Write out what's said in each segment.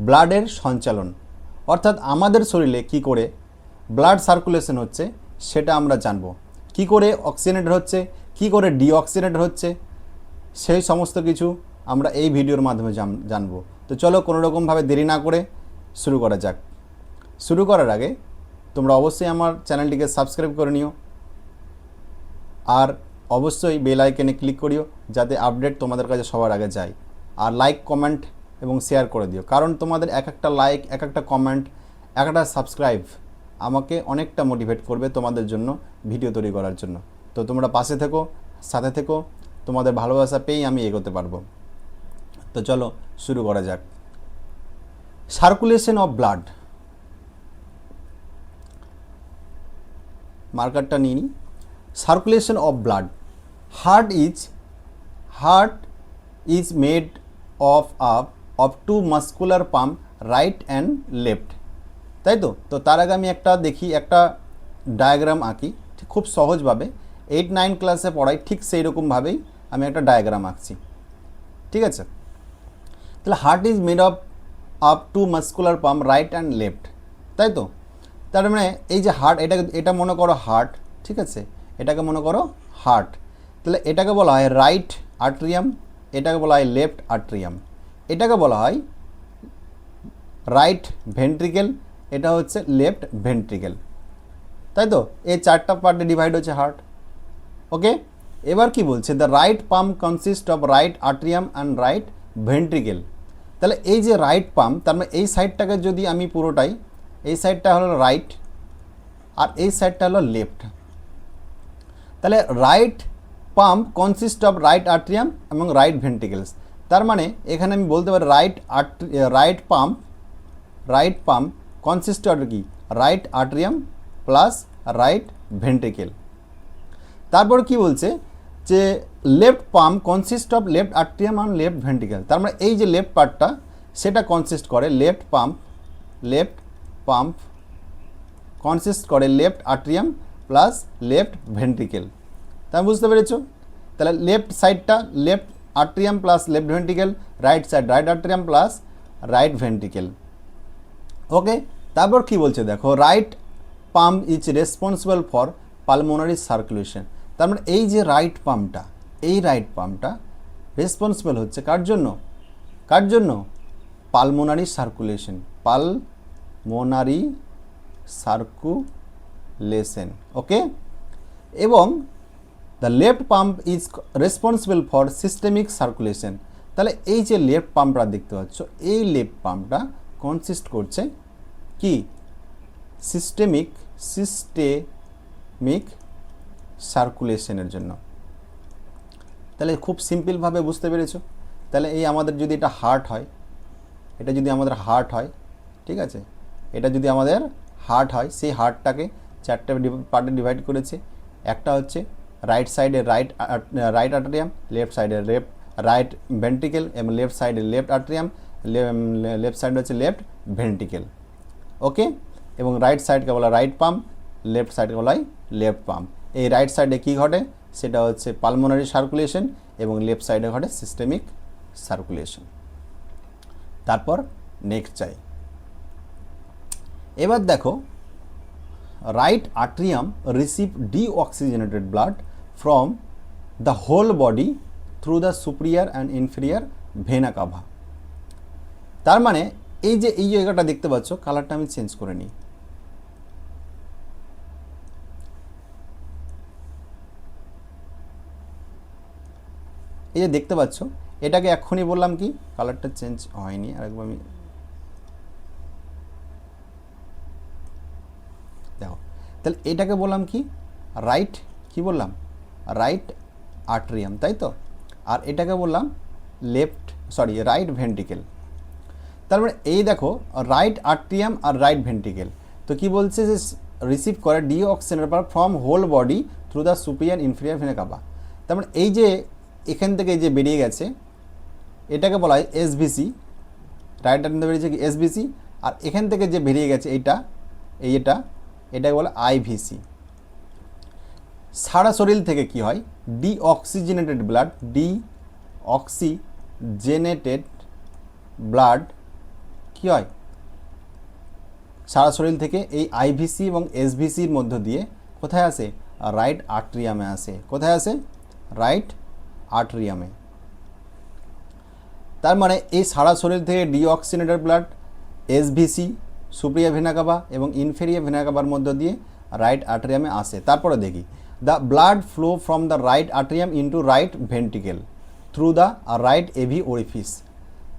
ব্লাডের সঞ্চালন, অর্থাৎ আমাদের শরীরে কি করে ব্লাড সার্কুলেশন হচ্ছে সেটা আমরা জানব। কি করে অক্সিজেনেটেড হচ্ছে, কি করে ডিঅক্সিজেনেটেড হচ্ছে, সেই সমস্ত কিছু আমরা এই ভিডিওর মাধ্যমে জানব। তো চলো কোনো রকমভাবে দেরি না করে শুরু করা যাক। শুরু করার আগে তোমরা অবশ্যই আমার চ্যানেলটিকে সাবস্ক্রাইব করে নিও, আর অবশ্যই বেল আইকনে ক্লিক করিও যাতে আপডেট তোমাদের কাছে সবার আগে যায়। আর লাইক, কমেন্ট এবং শেয়ার করে দিও, কারণ তোমাদের এক একটা লাইক, এক একটা কমেন্ট, এক একটা সাবস্ক্রাইব আমাকে অনেকটা মোটিভেট করবে তোমাদের জন্য ভিডিও তৈরি করার জন্য। তো তোমরা পাশে থেকো, সাথে থেকো, তোমাদের ভালোবাসা পেয়েই আমি এগোতে পারবো। তো চলো শুরু করা যাক। সার্কুলেশন অফ ব্লাড, মার্কারটা নিয়ে নিই। Circulation of blood, heart is made of two muscular pump, right and left, তাই তো। তো তার আগে আমি একটা ডায়াগ্রাম আঁকি, ঠিক খুব সহজভাবে 8-9 ক্লাসে পড়াই ঠিক সেই রকমভাবেই আমি একটা ডায়াগ্রাম আঁকছি, ঠিক আছে। তাহলে heart is made of two muscular pump, right and left, তাই তো। তার মানে এই যে হার্ট, এটা মনে করো হার্ট, ঠিক আছে, এটাকে মনে করো হার্ট। তাহলে এটাকে বলা হয় রাইট আর্ট্রিয়াম, এটাকে বলা হয় লেফট আর্ট্রিয়াম, এটাকে বলা হয় রাইট ভেন্ট্রিকেল, এটা হচ্ছে লেফট ভেন্ট্রিকেল, তাই তো। এই চারটা পার্টে ডিভাইড হচ্ছে হার্ট। ওকে, এবার কি বলছে, the right pump consist of right atrium and right ventricle. তাহলে এই যে রাইট পাম্প, তার মানে এই সাইডটাকে যদি আমি পুরোটাই, এই সাইডটা হলো রাইট আর এই সাইডটা হলো লেফট। তাহলে right pump consist of right atrium এবং রাইট ভেন্ট্রিকেলস। তার মানে এখানে আমি বলতে পারি রাইট পাম্প কনসিস্ট অফ কি, right atrium plus right ventricle. তারপর কি বলছে যে left pump consist of left atrium and left ventricle. তার মানে এই যে লেফট পার্টটা সেটা কনসিস্ট করে লেফট পাম্প কনসিস্ট করে left atrium plus left ventricle. তা বুঝতে পেরেছো? তাহলে লেফট সাইডটা left atrium plus left ventricle, right side right atrium plus right ventricle. Okay, তারপর কি বলছে দেখো, right pump is responsible for pulmonary circulation. তার মানে এই যে রাইট পাম্পটা রেসপন্সিবল হচ্ছে কার জন্য? Pulmonary circulation. ওকে, এবং the left pump is responsible for systemic circulation. তাহলে এই যে লেফট পাম্পটা দেখতে পাচ্ছ, এই লেফট পাম্পটা কনসিস্ট করছে কি, সিস্টেমিক সার্কুলেশনের জন্য। তাহলে খুব সিম্পলভাবে বুঝতে পেরেছো। তাহলে এই আমাদের যদি এটা হার্ট হয়, ঠিক আছে, এটা যদি আমাদের হার্ট হয়, সেই হার্টটাকে চারটে পার্টে ডিভাইড করেছে। একটা হচ্ছে রাইট সাইডে রাইট আর্টেরিয়াম, লেফট সাইডে রাইট ভেন্ট্রিকেল এবং লেফট সাইডে লেফট আর্টেরিয়াম, লেফট সাইড হচ্ছে লেফট ভেন্ট্রিকেল। ওকে, এবং রাইট সাইডকে বলা রাইট পাম্প, লেফট সাইডকে বলা হয় লেফট পাম্প। এই রাইট সাইডে কী ঘটে, সেটা হচ্ছে পালমোনারি সার্কুলেশন, এবং লেফট সাইডে ঘটে সিস্টেমিক সার্কুলেশন। তারপর নেক্সট চাই। এবার দেখো, right atrium receive deoxygenated blood from the whole body through the superior and inferior vena cava. তার মানে এই যে জায়গাটা দেখতে পাচ্ছ, কালারটা আমি চেঞ্জ করে নিই। এই যে দেখতে পাচ্ছ, এটাকে এক্ষুনি বললাম কি, কালারটা চেঞ্জ হয়নি, আরেকবার আমি দেখো। তাহলে এটাকে বললাম কি, রাইট আর্ট্রিয়াম, তাই তো। আর এটাকে বললাম রাইট ভেন্ট্রিকেল। তার মানে এই দেখো, রাইট আর্ট্রিয়াম আর রাইট ভেন্ট্রিকেল। তো কি বলছে যে রিসিভ করে deoxygenated blood from whole body through the superior inferior vena cava. তার মানে এই যে এখান থেকে যে বেরিয়ে গেছে, এটাকে বলা হয় এসভিসি, রাইট আর্ট্রিয়াম বেরিয়েছে কি এসভিসি, আর এখান থেকে যে বেরিয়ে গেছে এটাকে বলে আইভিসি। সারা শরীর থেকে কি হয়, ডিঅক্সিজেনেটেড ব্লাড কি কি হয়, সারা শরীর থেকে এই আইভিসি এবং এসভিসির মধ্য দিয়ে কোথায় আসে, রাইট আর্ট্রিয়ামে আসে। কোথায় আসে, রাইট আর্ট্রিয়ামে। তার মানে এই সারা শরীর থেকে ডিঅক্সিনেটেড ব্লাড এসভিসি, সুপ্রিয়া ভেনা কাভা এবং ইনফেরিয়া ভেনা কাভার মধ্য দিয়ে রাইট আর্ট্রিয়ামে আসে। তারপরে দেখি, the blood flow from the right atrium into right ventricle through the right AV orifice.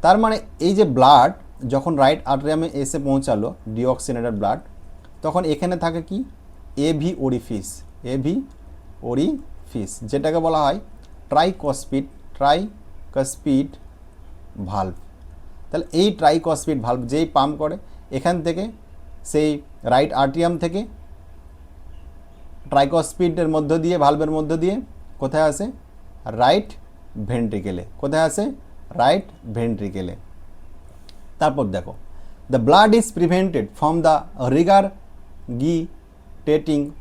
তার মানে এই যে ব্লাড যখন রাইট আর্ট্রিয়ামে এসে পৌঁছালো ডিঅক্সিনেটেড ব্লাড, তখন এখানে থাকে কি, এভি ওরিফিস, এভি ওরিফিস, যেটাকে বলা হয় ট্রাইকস্পিড ভালভ। তাহলে এই ট্রাইকস্পিড ভালভ যেই পাম্প করে এখান থেকে, সেই রাইট আর্ট্রিয়াম থেকে ট্রাইকস্পিডের মধ্য দিয়ে, ভালভের মধ্য দিয়ে কোথায় আসে, রাইট ভেন্ট্রিকেলে। কোথায় আসে, রাইট ভেন্ট্রিকেলে। তারপর দেখো, the blood is prevented from the regurgitating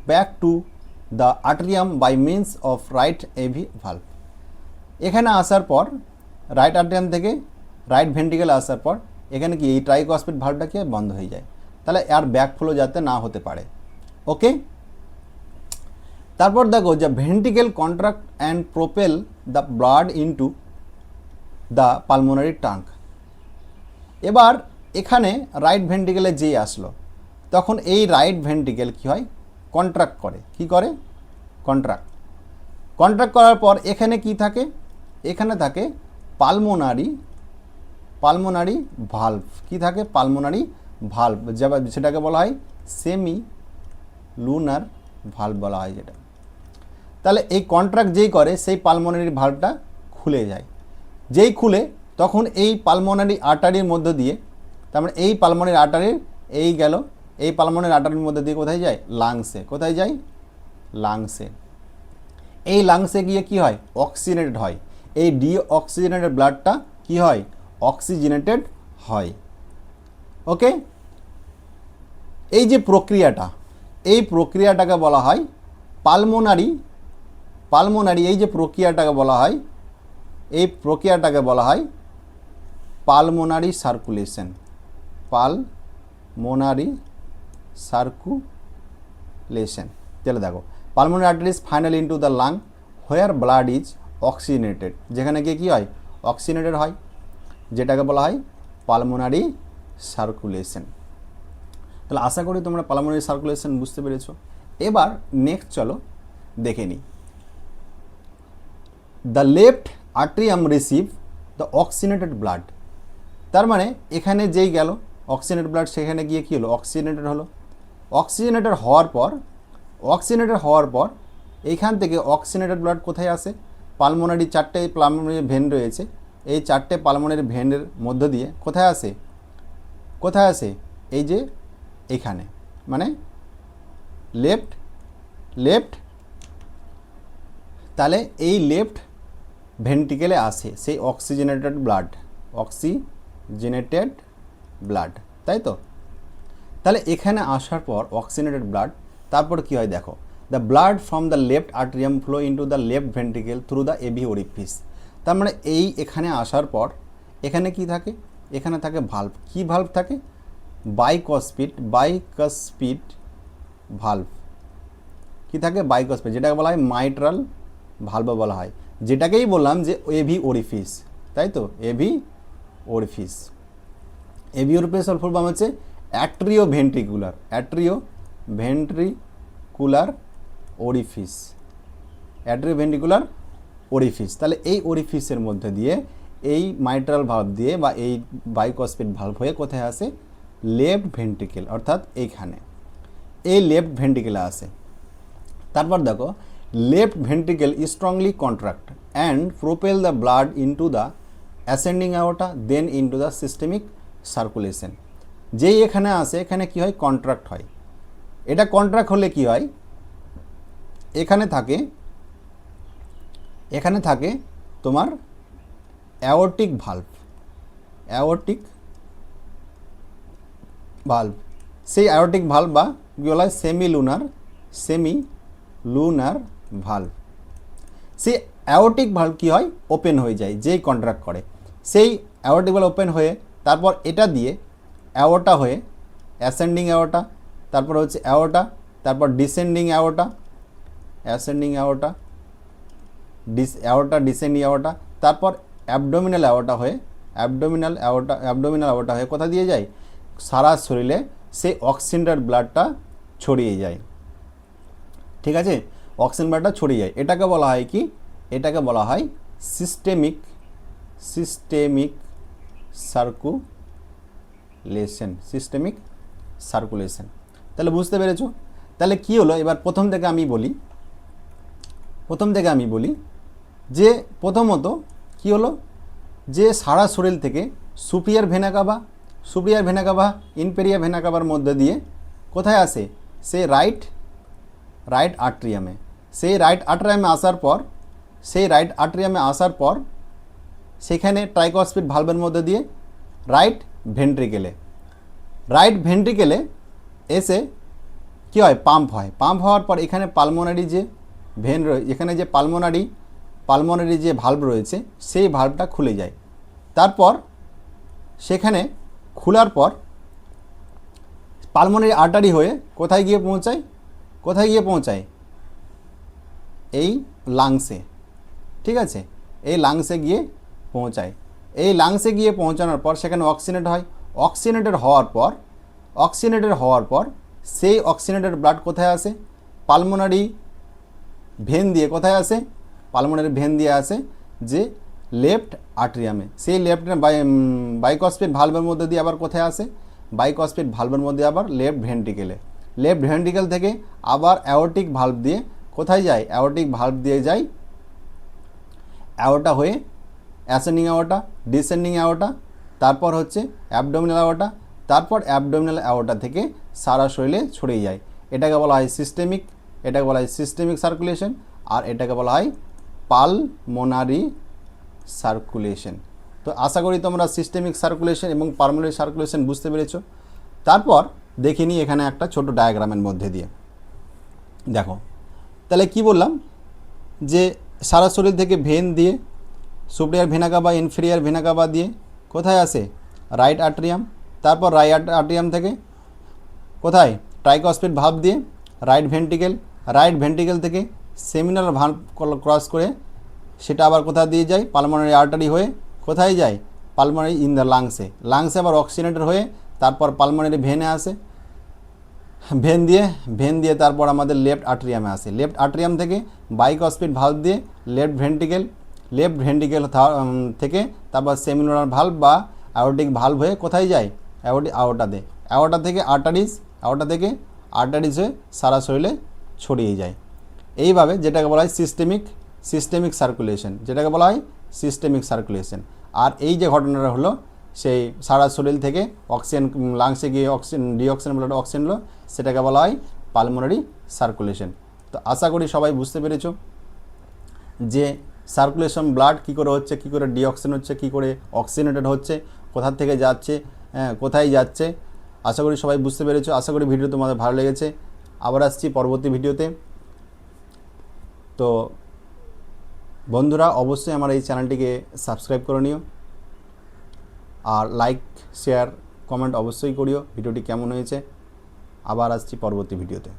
back to the atrium by means of right AV valve. এখানে আসার পর রাইট আর্ট্রিয়াম থেকে রাইট ভেন্ট্রিকেলে আসার পর এখানে কি, এই ট্রাইকস্পিড ভালভটা কি বন্ধ হয়ে যায়, তাহলে আর ব্যাকফ্লো যাতে না হতে পারে। ওকে, তারপর দেখো যে ventricle contract and propel the blood into the pulmonary tank. এবার এখানে রাইট ভেন্ট্রিকেলে যেই আসলো, তখন এই রাইট ভেন্ট্রিকেল কি হয়, কন্ট্রাক্ট করে। কি করে, কন্ট্রাক্ট করার পর এখানে কি থাকে, এখানে থাকে পালমোনারি ভালভ। কি থাকে, পালমোনারি ভালভ, সেটাকে বলা হয় সেমি লুনার ভালভ বলা হয় যেটা। তাহলে এই কন্ট্রাক্ট যেই করে সেই পালমোনারি ভালভটা খুলে যায়। যেই খুলে তখন এই পালমোনারি আর্টারির মধ্য দিয়ে, তার মানে এই পালমোনারি আর্টারির এই গেল, এই পালমোনারি আর্টারির মধ্যে দিয়ে কোথায় যায়, লাংসে। কোথায় যায়, লাংসে। এই লাংসে গিয়ে কি হয়, অক্সিজেনেটেড হয়। এই ডিঅক্সিজেনেটেড ব্লাডটা কি হয়, অক্সিজেনেটেড হয়। ওকে, এই যে প্রক্রিয়াটা, এই প্রক্রিয়াটাকে বলা হয় পালমোনারি, এই যে প্রক্রিয়াটাকে বলা হয়, এই প্রক্রিয়াটাকে বলা হয় পালমোনারি সার্কুলেশন। Pulmonary circulation. তাহলে দেখো, pulmonary arteries final into the lung where blood is oxygenated, যেখানে গিয়ে কী হয়, অক্সিজেনেটেড হয়, যেটাকে বলা হয় পালমোনারি সার্কুলেশন। তাহলে আশা করি তোমরা পালমোনারি সার্কুলেশন বুঝতে পেরেছো। এবার নেক্সট চলো দেখে নিই। The left atrium receive the oxygenated blood. তার মানে এখানে যেই গেল অক্সিজেনেটেড ব্লাড, সেখানে গিয়ে কী হলো, অক্সিজেনেটেড হলো। অক্সিজেনেটেড হওয়ার পর এইখান থেকে অক্সিজেনেটেড ব্লাড কোথায় আসে, পালমোনারি, চারটে পালমোনারি ভেন রয়েছে, এই চারটে পালমোনারি ভেনের মধ্য দিয়ে কোথায় আসে, এই যে এখানে, মানে লেফট। তাহলে এই লেফট ভেন্ট্রিকেলে আসে সেই অক্সিজেনেটেড ব্লাড, তাই তো। তাহলে এখানে আসার পর অক্সিজেনেটেড ব্লাড, তারপর কি হয় দেখো, the blood from the left atrium flow into the left ventricle through the AV orifice. তার মানে এই এখানে আসার পর এখানে কি থাকে, এখানে থাকে ভালভ। কি ভালভ থাকে, বাইকস্পিড ভালভ। কি থাকে, বাইকস্পিড, যেটাকে বলা হয় মাইট্রাল ভালভ বলা হয়, যেটাকেই বললাম যে এভি ওরিফিস, তাই তো, এভি ওরিফিস ফুল ফর্ম হচ্ছে অ্যাট্রিও ভেন্ট্রিকুলার ওরিফিস। তাহলে এই ওরিফিসের মধ্যে দিয়ে এই মাইট্রাল ভালভ দিয়ে বা এই বাইকস্পিড ভালভ হয়ে কোথায় আসে, লেফট ভেন্ট্রিকেল, অর্থাৎ এইখানে, এই লেফট ভেন্ট্রিকেলে আসে। তারপর দেখো, left ventricle strongly contract and propel the blood into the ascending aorta, then into the systemic circulation. যেই এখানে আসে, এখানে কি হয়, কন্ট্রাক্ট হয়। এটা কন্ট্রাক্ট হলে কি হয়, এখানে থাকে তোমার অ্যাওর্টিক ভালভ, সেই অ্যাওর্টিক ভালভ বা কি বলা হয়, সেমি লুনার ভালভ। সেই অ্যাওর্টিক ভালভ কি হয়, ওপেন হয়ে যায় যেই কন্ট্রাক্ট করে, সেই অ্যাওর্টিক ভালভ ওপেন হয়ে তারপর এটা দিয়ে অ্যাওর্টা হয়ে অ্যাসেন্ডিং অ্যাওর্টা, তারপর হচ্ছে অ্যাওর্টা, তারপর descending aorta, ascending aorta, aorta descending aorta, তারপর অ্যাবডোমিনাল অ্যাওর্টা হয়ে অ্যাবডোমিনাল অ্যাওর্টা হয়ে কোথা দিয়ে যায়, সারা শরীরে সেই অক্সিজেনের ব্লাডটা ছড়িয়ে যায়। ঠিক আছে, অক্সিজেন ব্লাডটা ছড়িয়ে যায়। এটাকে বলা হয় কি, এটাকে বলা হয় সিস্টেমিক সার্কুলেশন, সিস্টেমিক সার্কুলেশন। তাহলে বুঝতে পেরেছো? তাহলে কি হলো, এবার প্রথম থেকে আমি বলি যে প্রথমত কি হলো, যে সারা শরীর থেকে superior vena CAVA inferior vena cover মধ্যে দিয়ে কোথায় আসে, সে রাইট আর্ট্রিয়ামে। সেই রাইট আর্ট্রিয়ামে আসার পর সেখানে ট্রাইকসপিড ভালভের মধ্যে দিয়ে রাইট ভেন্ট্রিকেলে এসে কি হয়, পাম্প হওয়ার পর এখানে পালমোনারি যে ভেন রয়েছে, এখানে যে পালমোনারি যে ভালভ রয়েছে সেই ভালভটা খুলে যায়। তারপর সেখানে খোলার পর পালমোনারি আর্টারি হয়ে কোথায় গিয়ে পৌঁছায়, এই লাংসে। ঠিক আছে, এই লাংসে গিয়ে পৌঁছায়। এই লাংসে গিয়ে পৌঁছানোর পর সেখানে অক্সিজেনেটেড হওয়ার পর সেই অক্সিজেনেটেড ব্লাড কোথায় আসে, পালমোনারি ভেন দিয়ে কোথায় আসে, পালমোনারি ভেন দিয়ে আসে যে লেফট আর্ট্রিয়ামে। সেই লেফট বাইকসপিড ভালভের মধ্যে দিয়ে আবার কোথায় আসে, বাইকসপিড ভালভের মধ্যে আবার লেফট ভেন্ট্রিকেল থেকে আবার অ্যাওর্টিক ভালভ দিয়ে কোথায় যায়, অ্যাওর্টিক ভালভ দিয়ে যায় অ্যাওর্টা হয়ে অ্যাসেন্ডিং অ্যাওর্টা, ডিসেন্ডিং অ্যাওর্টা, তারপর হচ্ছে অ্যাবডোমিনাল অ্যাওর্টা, তারপর অ্যাবডোমিনাল অ্যাওর্টা থেকে সারা শরীরে ছড়িয়ে যায়। এটাকে বলা হয় সিস্টেমিক সার্কুলেশন, আর এটাকে বলা হয় পালমোনারি সার্কুলেশন। তো আশা করি তোমরা সিস্টেমিক সার্কুলেশন এবং পালমোনারি সার্কুলেশন বুঝতে পেরেছো। তারপর দেখে নিই এখানে একটা ছোট ডায়াগ্রামের মধ্যে দিয়ে দেখো। তাহলে কি বললাম, যে সারা শরীর থেকে ভেন দিয়ে superior vena CAVA inferior vena CAVA দিয়ে কোথায় আসে, রাইট আর্ট্রিয়াম, তারপর রাইট আর্ট্রিয়াম থেকে কোথায়, ট্রাইকসপিড ভালভ দিয়ে রাইট ভেন্ট্রিকেল থেকে সেমিনাল ভালভ ক্রস করে সেটা আবার কোথা দিয়ে যায়, পালমোনারি আর্টারি হয়ে কোথায় যায়, পালমোনারি ইন দ্য লাংসে আবার অক্সিজেনেটেড হয়ে তারপর পালমোনারি ভেনে আসে, ভেন দিয়ে তারপর আমাদের লেফট আর্ট্রিয়ামে আসে। লেফট আর্ট্রিয়াম থেকে বাইকসপিড ভালভ দিয়ে লেফট ভেন্ট্রিকেল থেকে তারপর সেমিনাল ভালভ বা অ্যাওর্টিক ভালভ হয়ে কোথায় যায়, অ্যাওর্টা থেকে আর্টারিজ হয়ে সারা শরীরে ছড়িয়ে যায়। এইভাবে যেটাকে বলা হয় সিস্টেমিক সার্কুলেশন, আর এই যে ঘটনাটা হলো সেই সারা শরীর থেকে অক্সিজেন লাংসে গিয়ে ডিঅক্সিজেন ব্লাড অক্সিজেন হলো, সেটাকে বলা হয় পালমোনারি সার্কুলেশন। তো আশা করি সবাই বুঝতে পেরেছো যে সার্কুলেশন ব্লাড কী করে হচ্ছে, কী করে ডিঅক্সিজেন হচ্ছে, কী করে অক্সিজেনেটেড হচ্ছে, কোথা থেকে যাচ্ছে, কোথায় যাচ্ছে। আশা করি সবাই বুঝতে পেরেছো। আশা করি ভিডিও তোমাদের ভালো লেগেছে। আবার আসছি পরবর্তী ভিডিওতে। তো বন্ধুরা অবশ্যই আমার এই চ্যানেলটিকে সাবস্ক্রাইব করে নিও, আর লাইক শেয়ার কমেন্ট অবশ্যই করিও ভিডিওটি কেমন হয়েছে। আবার আসছি পরবর্তী ভিডিওতে।